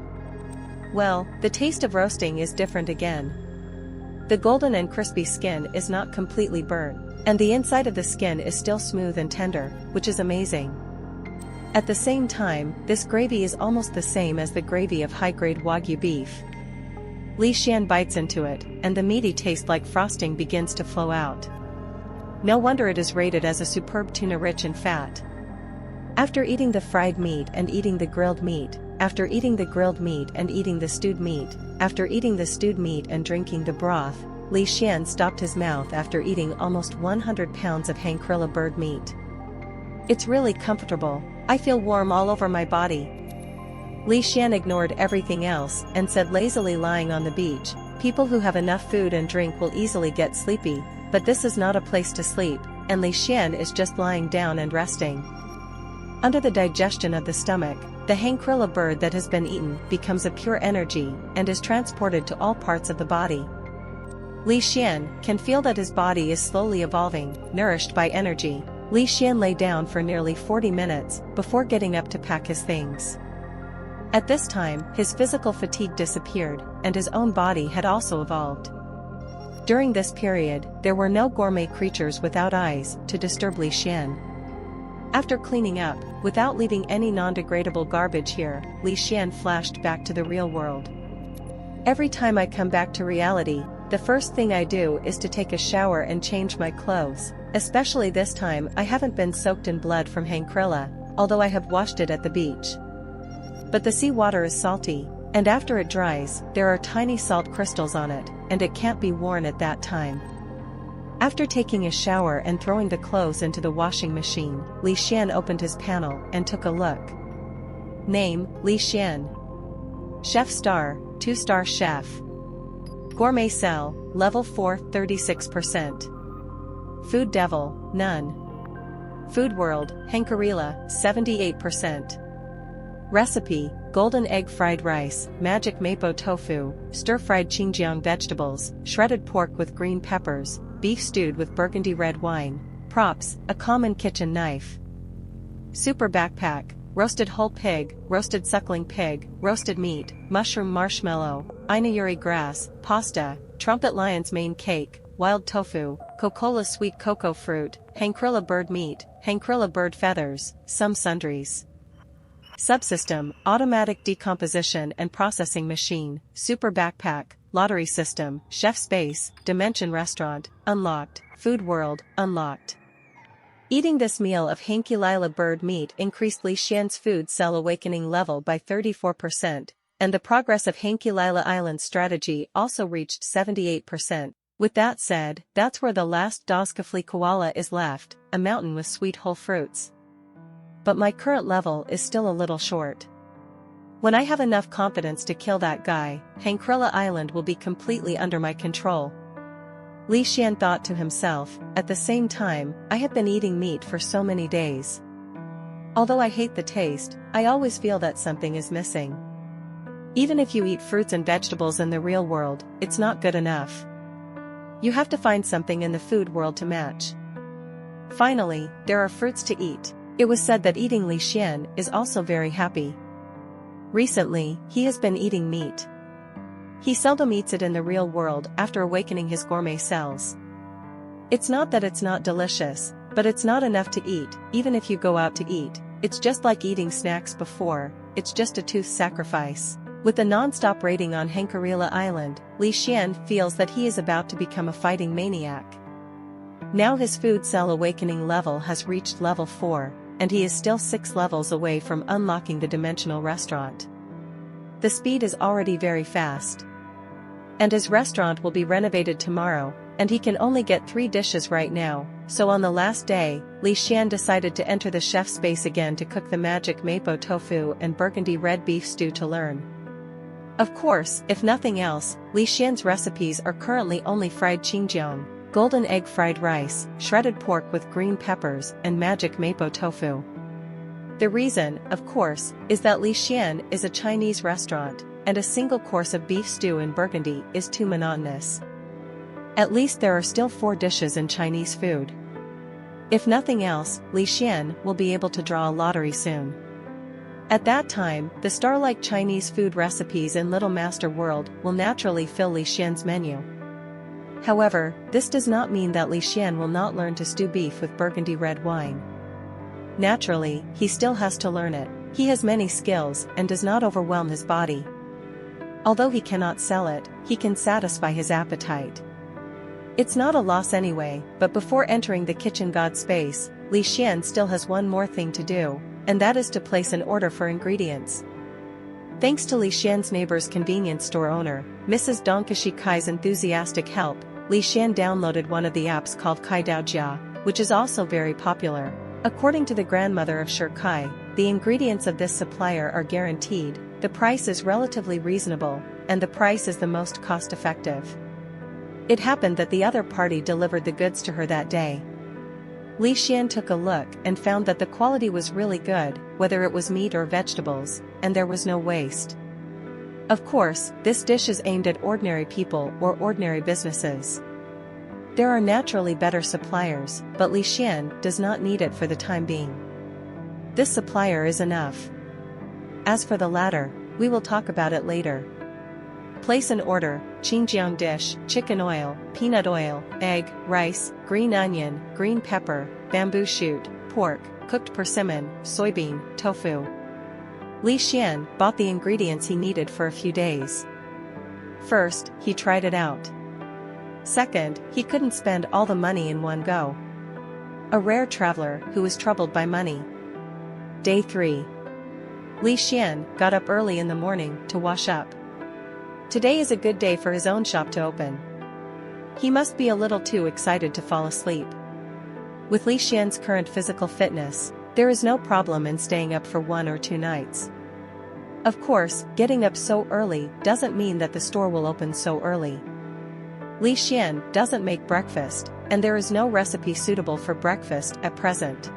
Well, the taste of roasting is different again. The golden and crispy skin is not completely burnt, and the inside of the skin is still smooth and tender, which is amazing. At the same time, this gravy is almost the same as the gravy of high-grade Wagyu beef. Li Xian bites into it, and the meaty taste like frosting begins to flow out. No wonder it is rated as a superb tuna rich in fat. After eating the fried meat and eating the grilled meat, after eating the grilled meat and eating the stewed meat, after eating the stewed meat and drinking the broth, Li Xian stopped his mouth after eating almost 100 pounds of hangkrilla bird meat. It's really comfortable, I feel warm all over my body. Li Xian ignored everything else and said lazily lying on the beach, people who have enough food and drink will easily get sleepy, but this is not a place to sleep, and Li Xian is just lying down and resting. Under the digestion of the stomach, the hangkrilla bird that has been eaten becomes a pure energy and is transported to all parts of the body. Li Xian can feel that his body is slowly evolving, nourished by energy. Li Xian lay down for nearly 40 minutes before getting up to pack his things. At this time, his physical fatigue disappeared, and his own body had also evolved. During this period, there were no gourmet creatures without eyes to disturb Li Xian. After cleaning up, without leaving any non-degradable garbage here, Li Xian flashed back to the real world. Every time I come back to reality, the first thing I do is to take a shower and change my clothes, especially this time I haven't been soaked in blood from hangkrilla, although I have washed it at the beach. But the sea water is salty, and after it dries, there are tiny salt crystals on it, and it can't be worn at that time. After taking a shower and throwing the clothes into the washing machine, Li Xian opened his panel and took a look. Name, Li Xian. Chef star, 2-star chef. Gourmet cell, level 4, 36%. Food devil, none. Food World, Hankarila, 78%. Recipe, golden egg fried rice, magic mapo tofu, stir-fried Xinjiang vegetables, shredded pork with green peppers, beef stewed with burgundy red wine. Props, a common kitchen knife. Super backpack, roasted whole pig, roasted suckling pig, roasted meat, mushroom marshmallow, inayuri grass, pasta, trumpet lion's mane cake, wild tofu, cocola sweet cocoa fruit, hankrilla bird meat, hankrilla bird feathers, some sundries. Subsystem, automatic decomposition and processing machine, super backpack, lottery system, chef space, dimension restaurant, unlocked, food world, unlocked. Eating this meal of Hankilila bird meat increased Li Xian's food cell awakening level by 34%, and the progress of Hankilila Island's strategy also reached 78%. With that said, that's where the last Dazkafli koala is left, a mountain with sweet whole fruits. But my current level is still a little short. When I have enough confidence to kill that guy, Hankrilla Island will be completely under my control. Li Xian thought to himself. At the same time, I have been eating meat for so many days. Although I hate the taste, I always feel that something is missing. Even if you eat fruits and vegetables in the real world, it's not good enough. You have to find something in the food world to match. Finally, there are fruits to eat. It was said that eating Li Xian is also very happy. Recently, he has been eating meat. He seldom eats it in the real world after awakening his gourmet cells. It's not that it's not delicious, but it's not enough to eat. Even if you go out to eat, it's just like eating snacks before, it's just a tooth sacrifice. With the non-stop raiding on Hankarila Island, Li Xian feels that he is about to become a fighting maniac. Now his food cell awakening level has reached level 4, and he is still 6 levels away from unlocking the dimensional restaurant. The speed is already very fast. And his restaurant will be renovated tomorrow, and he can only get 3 dishes right now, so on the last day, Li Xian decided to enter the chef space again to cook the magic mapo tofu and burgundy red beef stew to learn. Of course, if nothing else, Li Xian's recipes are currently only fried Xinjiang, golden egg fried rice, shredded pork with green peppers, and magic mapo tofu. The reason, of course, is that Li Xian is a Chinese restaurant, and a single course of beef stew in burgundy is too monotonous. At least there are still 4 dishes in Chinese food. If nothing else, Li Xian will be able to draw a lottery soon. At that time, the star-like Chinese food recipes in Little Master World will naturally fill Li Xian's menu. However, this does not mean that Li Xian will not learn to stew beef with burgundy red wine. Naturally, he still has to learn it. He has many skills and does not overwhelm his body. Although he cannot sell it, he can satisfy his appetite. It's not a loss anyway, but before entering the kitchen god space, Li Xian still has one more thing to do, and that is to place an order for ingredients. Thanks to Li Xian's neighbor's convenience store owner, Mrs. Donkashi Kai's enthusiastic help, Li Xian downloaded one of the apps called Kai Daojia, which is also very popular. According to the grandmother of Shi Kai, the ingredients of this supplier are guaranteed, the price is relatively reasonable, and the price is the most cost-effective. It happened that the other party delivered the goods to her that day. Li Xian took a look and found that the quality was really good, whether it was meat or vegetables, and there was no waste. Of course, this dish is aimed at ordinary people or ordinary businesses. There are naturally better suppliers, but Li Xian does not need it for the time being. This supplier is enough. As for the latter, we will talk about it later. Place an order: Xinjiang dish, chicken oil, peanut oil, egg, rice, green onion, green pepper, bamboo shoot, pork, cooked persimmon, soybean, tofu. Li Xian bought the ingredients he needed for a few days. First, he tried it out. Second, he couldn't spend all the money in one go. A rare traveler who was troubled by money. Day 3. Li Xian got up early in the morning to wash up. Today is a good day for his own shop to open. He must be a little too excited to fall asleep. With Li Xian's current physical fitness, there is no problem in staying up for 1 or 2 nights. Of course, getting up so early doesn't mean that the store will open so early. Li Xian doesn't make breakfast, and there is no recipe suitable for breakfast at present.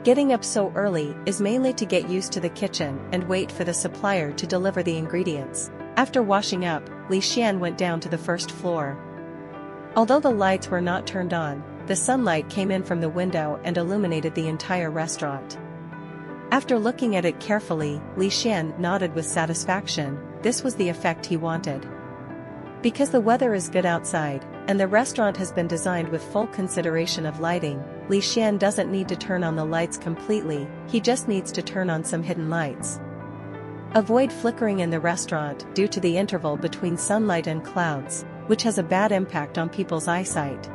Getting up so early is mainly to get used to the kitchen and wait for the supplier to deliver the ingredients. After washing up, Li Xian went down to the first floor. Although the lights were not turned on, the sunlight came in from the window and illuminated the entire restaurant. After looking at it carefully, Li Xian nodded with satisfaction. This was the effect he wanted. Because the weather is good outside, and the restaurant has been designed with full consideration of lighting, Li Xian doesn't need to turn on the lights completely, he just needs to turn on some hidden lights. Avoid flickering in the restaurant due to the interval between sunlight and clouds, which has a bad impact on people's eyesight.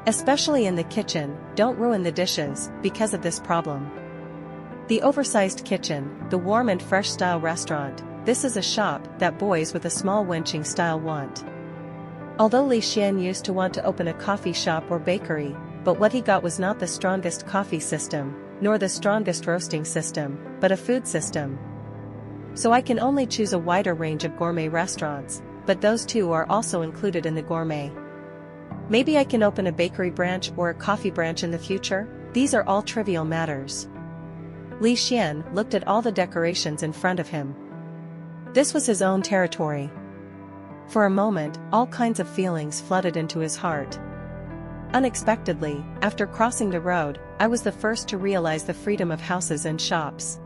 Especially in the kitchen, don't ruin the dishes because of this problem. The oversized kitchen, the warm and fresh style restaurant, this is a shop that boys with a small wenching style want. Although Li Xian used to want to open a coffee shop or bakery, but what he got was not the strongest coffee system, nor the strongest roasting system, but a food system. So I can only choose a wider range of gourmet restaurants, but those two are also included in the gourmet. Maybe I can open a bakery branch or a coffee branch in the future. These are all trivial matters. Li Xian looked at all the decorations in front of him. This was his own territory. For a moment, all kinds of feelings flooded into his heart. Unexpectedly, after crossing the road, I was the first to realize the freedom of houses and shops.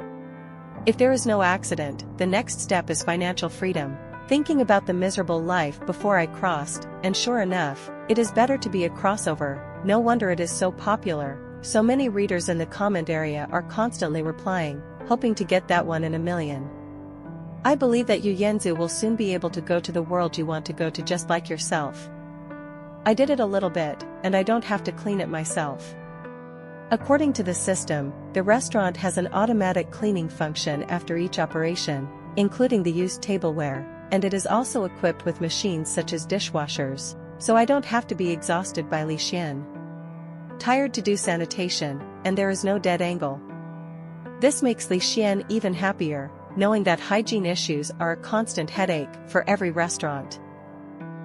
If there is no accident, the next step is financial freedom. Thinking about the miserable life before I crossed, and sure enough, it is better to be a crossover. No wonder it is so popular. So many readers in the comment area are constantly replying, hoping to get that one in a million. I believe that Yu Yanzu will soon be able to go to the world you want to go to just like yourself. I did it a little bit, and I don't have to clean it myself. According to the system, the restaurant has an automatic cleaning function after each operation, including the used tableware, and it is also equipped with machines such as dishwashers, so I don't have to be exhausted by Li Xian. Tired to do sanitation, and there is no dead angle. This makes Li Xian even happier, knowing that hygiene issues are a constant headache for every restaurant.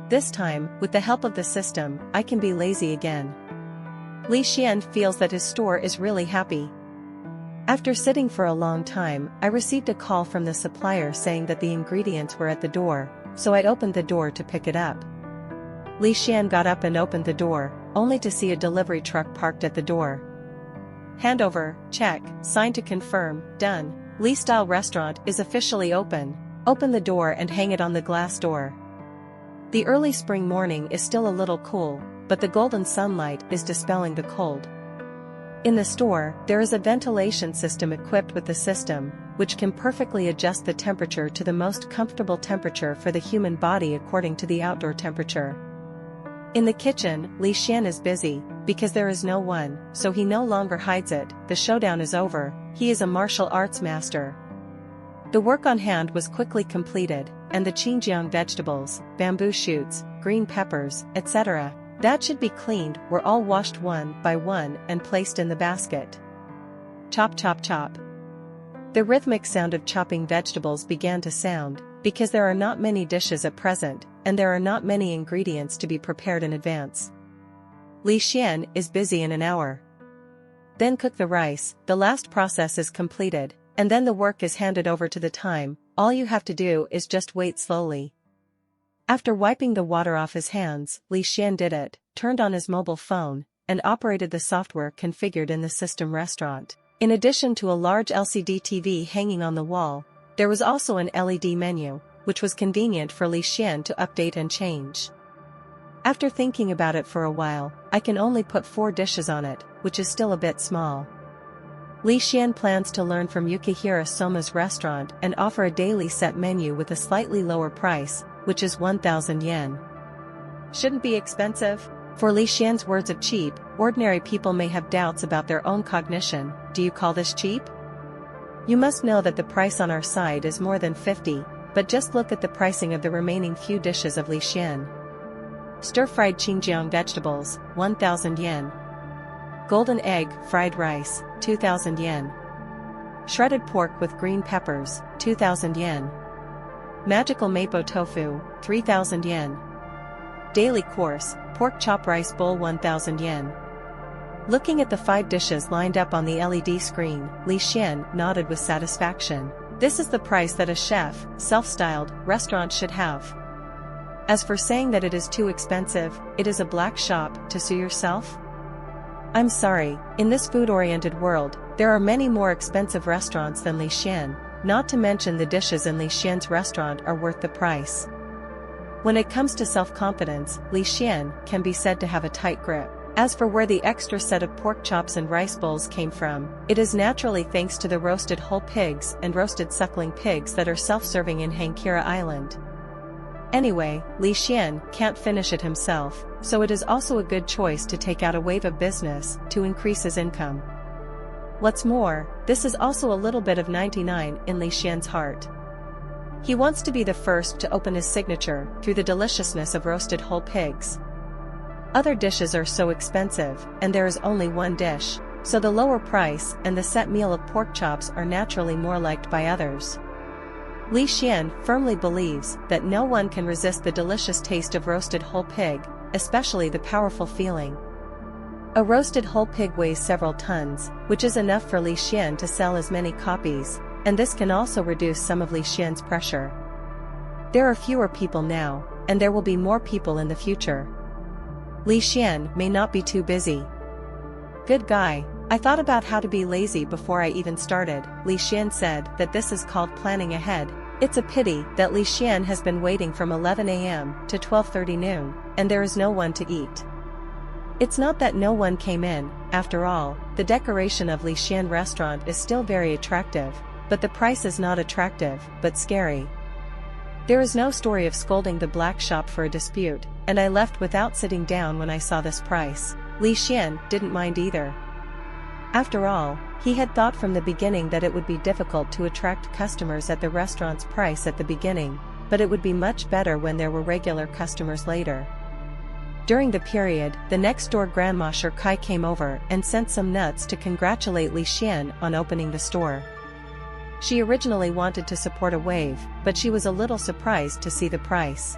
This time, with the help of the system, I can be lazy again. Li Xian feels that his store is really happy. After sitting for a long time, I received a call from the supplier saying that the ingredients were at the door, so I opened the door to pick it up. Li Xian got up and opened the door, only to see a delivery truck parked at the door. Handover, check, sign to confirm, done. Li Style Restaurant is officially open. Open the door and hang it on the glass door. The early spring morning is still a little cool, but the golden sunlight is dispelling the cold. In the store, there is a ventilation system equipped with the system, which can perfectly adjust the temperature to the most comfortable temperature for the human body according to the outdoor temperature. In the kitchen, Li Xian is busy, because there is no one, so he no longer hides it. The showdown is over, he is a martial arts master. The work on hand was quickly completed, and the Xinjiang vegetables, bamboo shoots, green peppers, etc., that should be cleaned were all washed one by one and placed in the basket. Chop chop chop. The rhythmic sound of chopping vegetables began to sound, because there are not many dishes at present, and there are not many ingredients to be prepared in advance. Li Xian is busy in an hour. Then cook the rice, the last process is completed, and then the work is handed over to the time. All you have to do is just wait slowly. After wiping the water off his hands, Li Xian did it, turned on his mobile phone, and operated the software configured in the system restaurant. In addition to a large LCD TV hanging on the wall, there was also an LED menu, which was convenient for Li Xian to update and change. After thinking about it for a while, I can only put 4 dishes on it, which is still a bit small. Li Xian plans to learn from Yukihira Soma's restaurant and offer a daily set menu with a slightly lower price, which is 1,000 yen. Shouldn't be expensive? For Li Xian's words of cheap, ordinary people may have doubts about their own cognition. Do you call this cheap? You must know that the price on our side is more than 50, but just look at the pricing of the remaining few dishes of Li Xian. Stir-fried Xinjiang vegetables, 1,000 yen. Golden egg, fried rice, 2,000 yen. Shredded pork with green peppers, 2,000 yen. Magical mapo tofu, 3,000 yen. Daily course, pork chop rice bowl, 1,000 yen. Looking at the 5 dishes lined up on the LED screen, Li Xian nodded with satisfaction. This is the price that a chef, self-styled, restaurant should have. As for saying that it is too expensive, it is a black shop, to sue yourself? I'm sorry, in this food-oriented world, there are many more expensive restaurants than Li Xian, not to mention the dishes in Li Xian's restaurant are worth the price. When it comes to self-confidence, Li Xian can be said to have a tight grip. As for where the extra set of pork chops and rice bowls came from, it is naturally thanks to the roasted whole pigs and roasted suckling pigs that are self-serving in Keira Island. Anyway, Li Xian can't finish it himself, so it is also a good choice to take out a wave of business to increase his income. What's more, this is also a little bit of 99 in Li Xian's heart. He wants to be the first to open his signature through the deliciousness of roasted whole pigs. Other dishes are so expensive, and there is only one dish, so the lower price and the set meal of pork chops are naturally more liked by others. Li Xian firmly believes that no one can resist the delicious taste of roasted whole pig, especially the powerful feeling. A roasted whole pig weighs several tons, which is enough for Li Xian to sell as many copies, and this can also reduce some of Li Xian's pressure. There are fewer people now, and there will be more people in the future. Li Xian may not be too busy. Good guy, I thought about how to be lazy before I even started. Li Xian said that this is called planning ahead. It's a pity that Li Xian has been waiting from 11 a.m. to 12:30 noon, and there is no one to eat. It's not that no one came in, after all, the decoration of Li Xian restaurant is still very attractive, but the price is not attractive, but scary. There is no story of scolding the black shop for a dispute, and I left without sitting down when I saw this price. Li Xian didn't mind either. After all, he had thought from the beginning that it would be difficult to attract customers at the restaurant's price at the beginning, but it would be much better when there were regular customers later. During the period, the next-door grandma Kai came over and sent some nuts to congratulate Li Xian on opening the store. She originally wanted to support a wave, but she was a little surprised to see the price.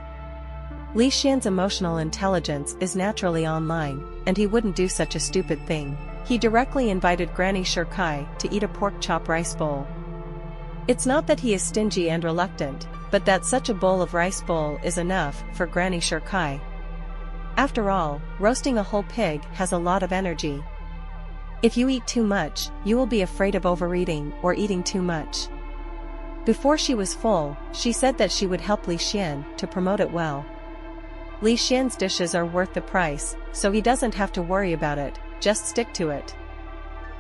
Li Xian's emotional intelligence is naturally online, and he wouldn't do such a stupid thing. He directly invited Granny Kai to eat a pork chop rice bowl. It's not that he is stingy and reluctant, but that such a bowl of rice bowl is enough for Granny Kai. After all, roasting a whole pig has a lot of energy. If you eat too much, you will be afraid of overeating or eating too much. Before she was full, she said that she would help Li Xian to promote it well. Li Xian's dishes are worth the price, so he doesn't have to worry about it, just stick to it.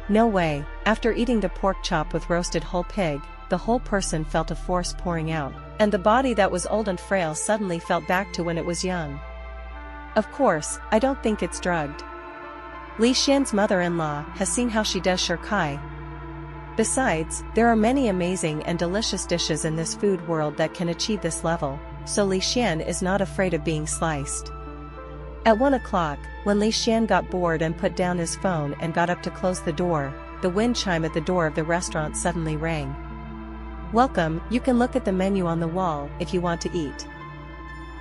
No way, after eating the pork chop with roasted whole pig, the whole person felt a force pouring out, and the body that was old and frail suddenly felt back to when it was young. Of course, I don't think it's drugged. Li Xian's mother-in-law has seen how she does Kai. Besides, there are many amazing and delicious dishes in this food world that can achieve this level, so Li Xian is not afraid of being sliced. At 1 o'clock, when Li Xian got bored and put down his phone and got up to close the door, the wind chime at the door of the restaurant suddenly rang. "Welcome, you can look at the menu on the wall if you want to eat,"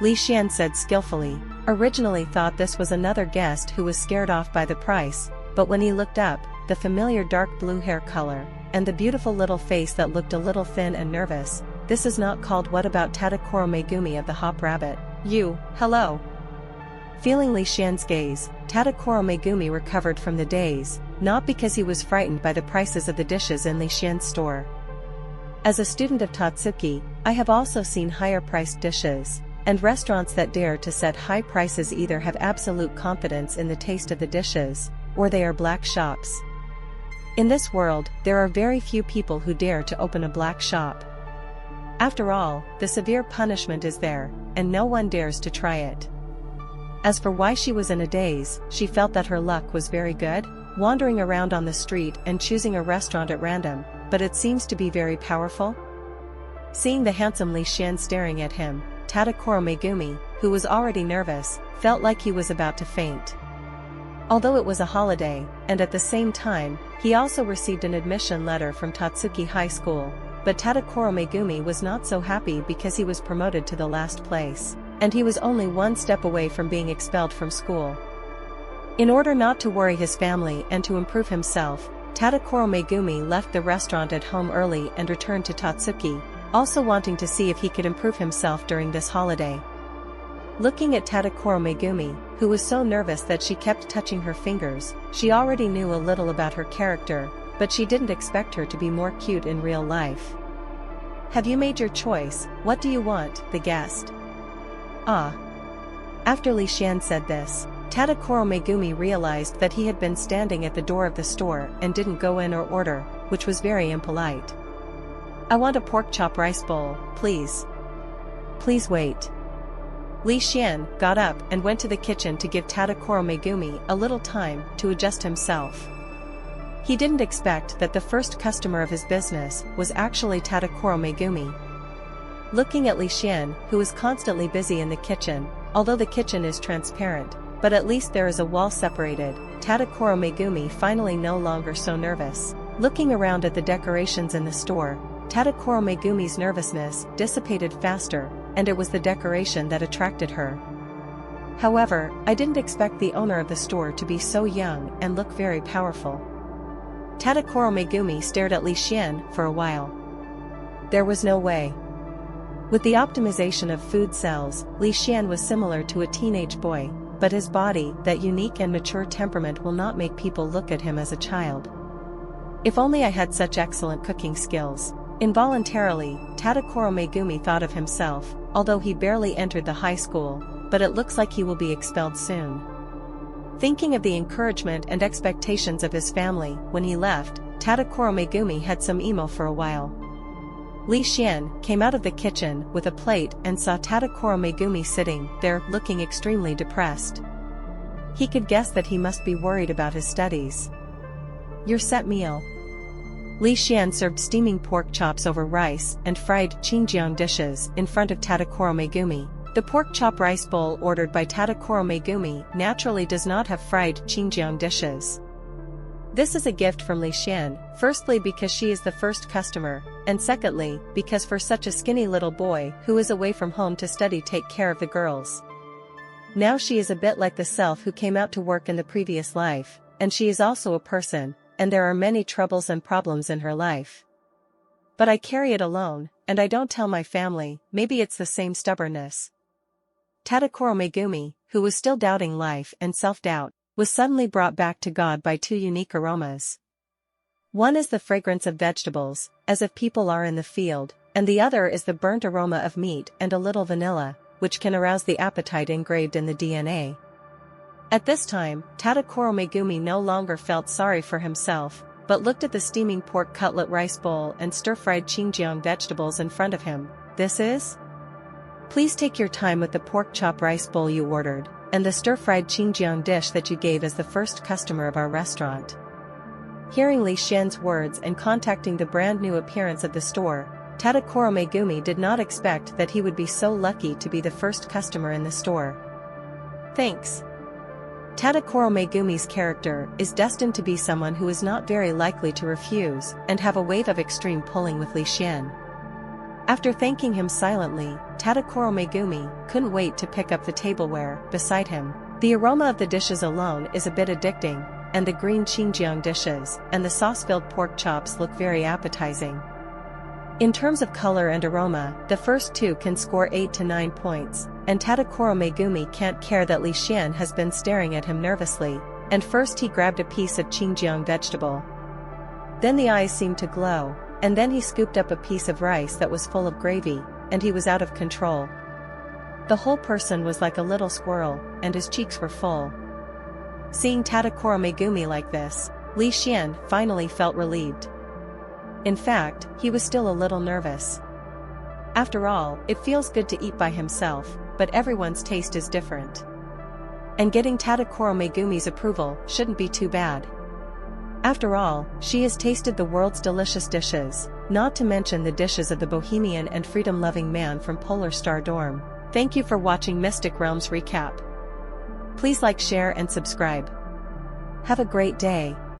Li Xian said skillfully. Originally thought this was another guest who was scared off by the price, but when he looked up, the familiar dark blue hair color, and the beautiful little face that looked a little thin and nervous, this is not called what about Tadakoro Megumi of the Hop Rabbit. Hello. Feeling Li Xian's gaze, Tadakoro Megumi recovered from the daze, not because he was frightened by the prices of the dishes in Li Xian's store. As a student of Tatsuki, I have also seen higher-priced dishes, and restaurants that dare to set high prices either have absolute confidence in the taste of the dishes, or they are black shops. In this world, there are very few people who dare to open a black shop. After all, the severe punishment is there, and no one dares to try it. As for why she was in a daze, she felt that her luck was very good, wandering around on the street and choosing a restaurant at random, but it seems to be very powerful. Seeing the handsome Li Xian staring at him, Tadakoro Megumi, who was already nervous, felt like he was about to faint. Although it was a holiday, and at the same time, he also received an admission letter from Tatsuki High School, but Tadakoro Megumi was not so happy because he was promoted to the last place, and he was only one step away from being expelled from school. In order not to worry his family and to improve himself, Tadakoro Megumi left the restaurant at home early and returned to Tatsuki, also wanting to see if he could improve himself during this holiday. Looking at Tadakoro Megumi, who was so nervous that she kept touching her fingers, she already knew a little about her character, but she didn't expect her to be more cute in real life. "Have you made your choice? What do you want?" the guest. "Ah." After Li Xian said this, Tadakoro Megumi realized that he had been standing at the door of the store and didn't go in or order, which was very impolite. "I want a pork chop rice bowl, please." "Please wait." Li Xian got up and went to the kitchen to give Tadakoro Megumi a little time to adjust himself. He didn't expect that the first customer of his business was actually Tadakoro Megumi. Looking at Li Xian, who is constantly busy in the kitchen, although the kitchen is transparent, but at least there is a wall separated, Tadakoro Megumi finally no longer so nervous. Looking around at the decorations in the store, Tadakoro Megumi's nervousness dissipated faster, and it was the decoration that attracted her. "However, I didn't expect the owner of the store to be so young and look very powerful." Tadakoro Megumi stared at Li Xian for a while. There was no way. With the optimization of food cells, Li Xian was similar to a teenage boy, but his body, that unique and mature temperament, will not make people look at him as a child. "If only I had such excellent cooking skills." Involuntarily, Tadakoro Megumi thought of himself, although he barely entered the high school, but it looks like he will be expelled soon. Thinking of the encouragement and expectations of his family when he left, Tadakoro Megumi had some emo for a while. Li Xian came out of the kitchen with a plate and saw Tadakoro Megumi sitting there looking extremely depressed. He could guess that he must be worried about his studies. "Your set meal." Li Xian served steaming pork chops over rice and fried Xinjiang dishes in front of Tadakoro Megumi. The pork chop rice bowl ordered by Tadakoro Megumi naturally does not have fried Xinjiang dishes. This is a gift from Li Xian, firstly because she is the first customer, and secondly, because for such a skinny little boy who is away from home to study take care of the girls. Now she is a bit like the self who came out to work in the previous life, and she is also a person, and there are many troubles and problems in her life. But I carry it alone, and I don't tell my family. Maybe it's the same stubbornness. Tadakoro Megumi, who was still doubting life and self-doubt, was suddenly brought back to God by two unique aromas. One is the fragrance of vegetables, as if people are in the field, and the other is the burnt aroma of meat and a little vanilla, which can arouse the appetite engraved in the DNA. At this time, Tadakoro Megumi no longer felt sorry for himself, but looked at the steaming pork cutlet rice bowl and stir-fried Xinjiang vegetables in front of him. "This is?" "Please take your time with the pork chop rice bowl you ordered, and the stir-fried Xinjiang dish that you gave as the first customer of our restaurant." Hearing Li Xian's words and contacting the brand new appearance of the store, Tadakoro Megumi did not expect that he would be so lucky to be the first customer in the store. "Thanks." Tadakoro Megumi's character is destined to be someone who is not very likely to refuse and have a wave of extreme pulling with Li Xian. After thanking him silently, Tadakoro Megumi couldn't wait to pick up the tableware beside him. The aroma of the dishes alone is a bit addicting, and the green Xinjiang dishes and the sauce-filled pork chops look very appetizing. In terms of color and aroma, the first two can score 8 to 9 points, and Tadakoro Megumi can't care that Li Xian has been staring at him nervously, and first he grabbed a piece of Xinjiang vegetable. Then the eyes seemed to glow, and then he scooped up a piece of rice that was full of gravy, and he was out of control. The whole person was like a little squirrel, and his cheeks were full. Seeing Tadakoro Megumi like this, Li Xian finally felt relieved. In fact, he was still a little nervous. After all, it feels good to eat by himself, but everyone's taste is different. And getting Tadakoro Megumi's approval shouldn't be too bad. After all, she has tasted the world's delicious dishes, not to mention the dishes of the bohemian and freedom-loving man from Polar Star Dorm. Thank you for watching Mystic Realms Recap. Please like, share and subscribe. Have a great day.